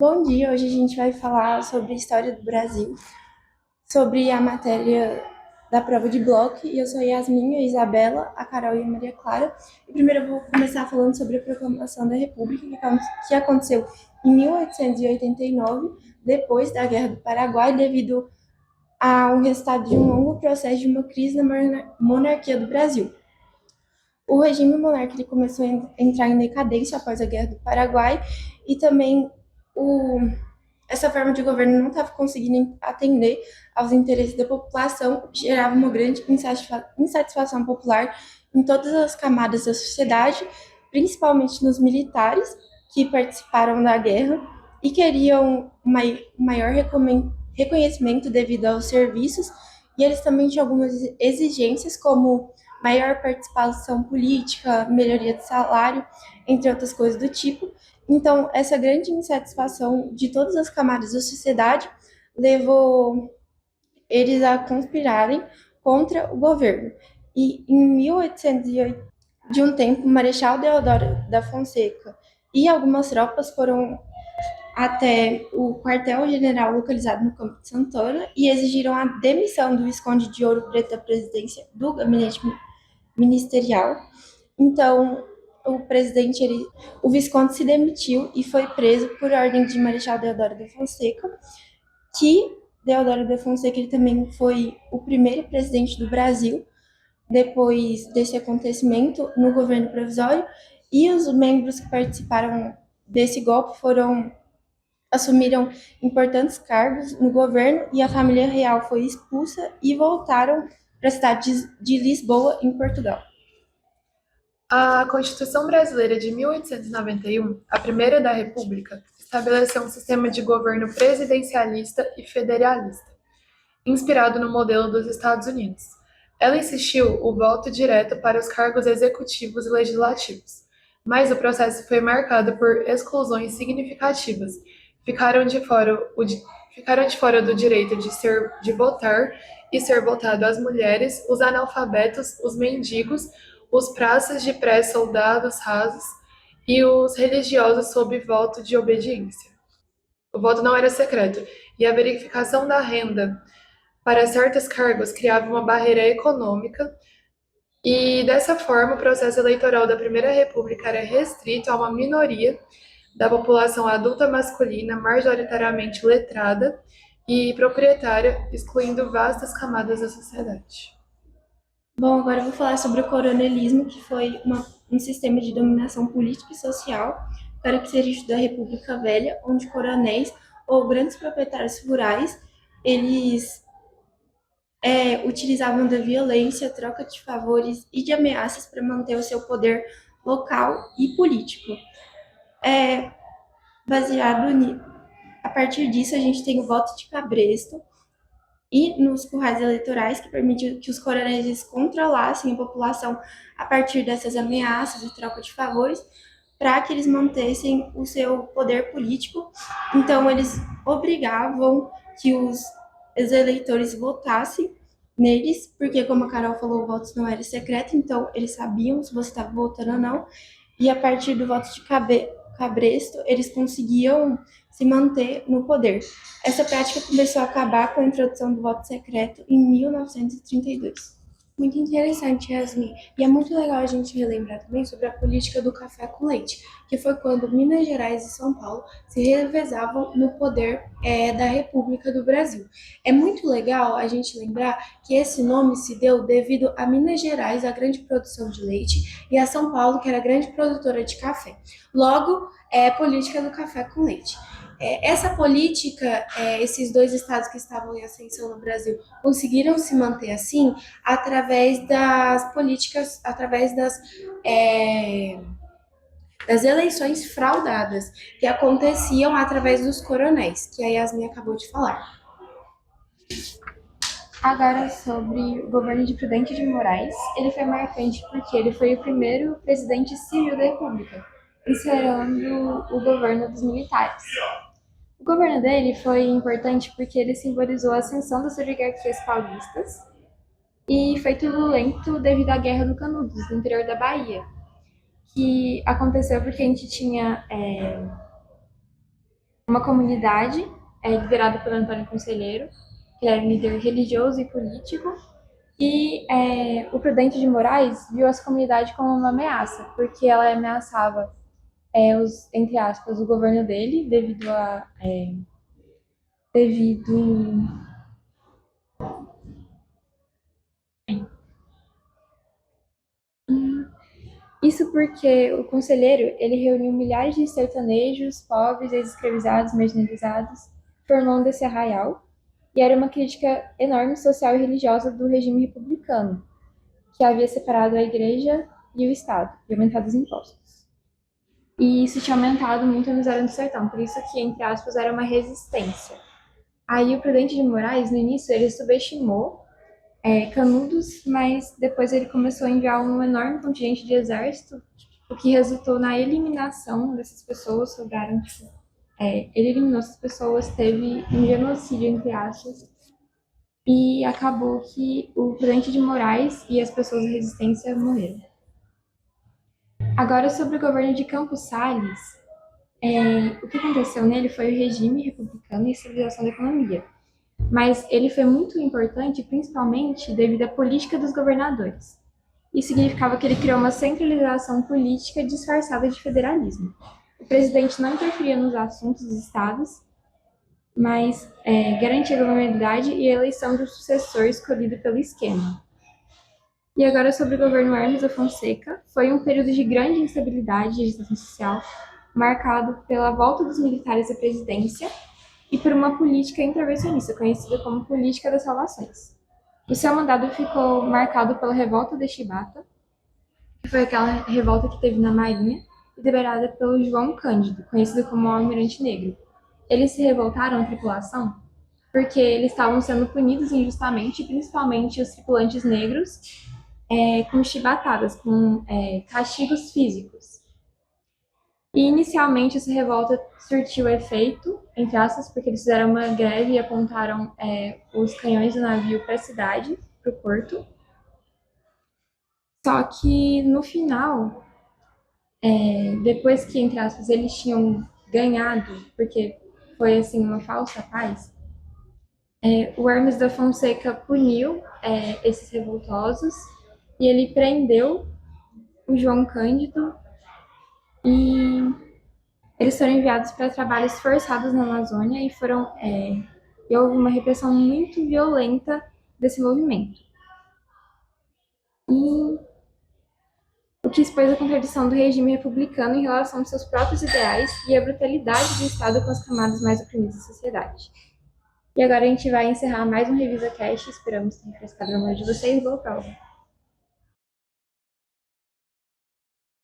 Bom dia, hoje a gente vai falar sobre a história do Brasil, sobre a matéria da prova de bloco, e eu sou a Yasmin, a Isabela, a Carol e a Maria Clara. E primeiro eu vou começar falando sobre a proclamação da República, que aconteceu em 1889, depois da Guerra do Paraguai, devido a um resultado de um longo processo de uma crise na monarquia do Brasil. O regime monárquico ele começou a entrar em decadência após a Guerra do Paraguai, e também o essa forma de governo não estava conseguindo atender aos interesses da população, gerava uma grande insatisfação popular em todas as camadas da sociedade, principalmente nos militares que participaram da guerra e queriam um maior reconhecimento devido aos serviços, e eles também tinham algumas exigências como maior participação política, melhoria de salário, entre outras coisas do tipo. Então, essa grande insatisfação de todas as camadas da sociedade levou eles a conspirarem contra o governo. E em 1808, de um tempo, o Marechal Deodoro da Fonseca e algumas tropas foram até o quartel-general localizado no Campo de Santana e exigiram a demissão do Visconde de Ouro Preto da presidência do gabinete ministerial. Então, o Visconde se demitiu e foi preso por ordem de Marechal Deodoro da Fonseca, que Deodoro da Fonseca ele também foi o primeiro presidente do Brasil depois desse acontecimento no governo provisório, e os membros que participaram desse golpe assumiram importantes cargos no governo, e a família real foi expulsa e voltaram para a cidade de Lisboa, em Portugal. A Constituição Brasileira de 1891, a primeira da República, estabeleceu um sistema de governo presidencialista e federalista, inspirado no modelo dos Estados Unidos. Ela insistiu o voto direto para os cargos executivos e legislativos, mas o processo foi marcado por exclusões significativas. Ficaram de fora, ficaram de fora do direito de votar e ser votado as mulheres, os analfabetos, os mendigos, os praças de pré-soldados rasos e os religiosos sob voto de obediência. O voto não era secreto, e a verificação da renda para certos cargos criava uma barreira econômica, e dessa forma o processo eleitoral da Primeira República era restrito a uma minoria da população adulta masculina, majoritariamente letrada e proprietária, excluindo vastas camadas da sociedade. Bom, agora eu vou falar sobre o coronelismo, que foi um sistema de dominação política e social característico da República Velha, onde coronéis ou grandes proprietários rurais, eles utilizavam da violência, troca de favores e de ameaças para manter o seu poder local e político. É, baseado ni, a partir disso, a gente tem o voto de cabresto e nos currais eleitorais, que permitiu que os coronéis controlassem a população a partir dessas ameaças e troca de favores, para que eles mantessem o seu poder político. Então, eles obrigavam que os eleitores votassem neles, porque, como a Carol falou, o voto não era secreto, então eles sabiam se você estava votando ou não, e a partir do voto de cabresto, eles conseguiam se manter no poder. Essa prática começou a acabar com a introdução do voto secreto em 1932. Muito interessante, Yasmin. E é muito legal a gente relembrar também sobre a política do café com leite, que foi quando Minas Gerais e São Paulo se revezavam no poder da República do Brasil. É muito legal a gente lembrar que esse nome se deu devido a Minas Gerais, a grande produção de leite, e a São Paulo, que era a grande produtora de café. Logo, é política do café com leite. Essa política, esses dois estados que estavam em ascensão no Brasil conseguiram se manter assim através das políticas, através das eleições fraudadas que aconteciam através dos coronéis, que a Yasmin acabou de falar. Agora, sobre o governo de Prudente de Moraes, ele foi marcante porque ele foi o primeiro presidente civil da República, encerrando o governo dos militares. O governo dele foi importante porque ele simbolizou a ascensão das oligarquias paulistas e foi turbulento devido à Guerra do Canudos, no interior da Bahia, que aconteceu porque a gente tinha uma comunidade liderada pelo Antônio Conselheiro, que era um líder religioso e político, e o Prudente de Moraes viu essa comunidade como uma ameaça, porque ela ameaçava entre aspas, o governo dele, devido isso porque o conselheiro, ele reuniu milhares de sertanejos, pobres, ex-escravizados, marginalizados, formando esse arraial, e era uma crítica enorme social e religiosa do regime republicano, que havia separado a igreja e o Estado, e aumentado os impostos. E isso tinha aumentado muito a miséria no sertão, por isso que, entre aspas, era uma resistência. Aí o Prudente de Moraes, no início, ele subestimou Canudos, mas depois ele começou a enviar um enorme contingente de exército, o que resultou na eliminação dessas pessoas, sobraram, tipo, ele eliminou essas pessoas, teve um genocídio, entre aspas, e acabou que o Prudente de Moraes e as pessoas da resistência morreram. Agora, sobre o governo de Campos Salles, o que aconteceu nele foi o regime republicano e a estabilização da economia. Mas ele foi muito importante, principalmente devido à política dos governadores. Isso significava que ele criou uma centralização política disfarçada de federalismo. O presidente não interferia nos assuntos dos estados, mas garantia a governabilidade e a eleição do sucessor escolhido pelo esquema. E agora sobre o governo Hermes da Fonseca, foi um período de grande instabilidade e agitação social, marcado pela volta dos militares à presidência e por uma política intervencionista, conhecida como Política das Salvações. O seu mandato ficou marcado pela Revolta de Chibata, que foi aquela revolta que teve na Marinha, liderada pelo João Cândido, conhecido como o Almirante Negro. Eles se revoltaram, a tripulação, porque eles estavam sendo punidos injustamente, principalmente os tripulantes negros, com chibatadas, com castigos físicos. E inicialmente essa revolta surtiu efeito, entre aspas, porque eles fizeram uma greve e apontaram os canhões do navio para a cidade, para o porto. Só que no final, depois que, entre aspas, eles tinham ganhado, porque foi assim uma falsa paz, o Hermes da Fonseca puniu esses revoltosos e ele prendeu o João Cândido e eles foram enviados para trabalhos forçados na Amazônia e houve uma repressão muito violenta desse movimento. E o que expôs a contradição do regime republicano em relação aos seus próprios ideais e a brutalidade do Estado com as camadas mais oprimidas da sociedade. E agora a gente vai encerrar mais um Revisa Cast, esperamos ter refrescado a memória de vocês. Boa prova!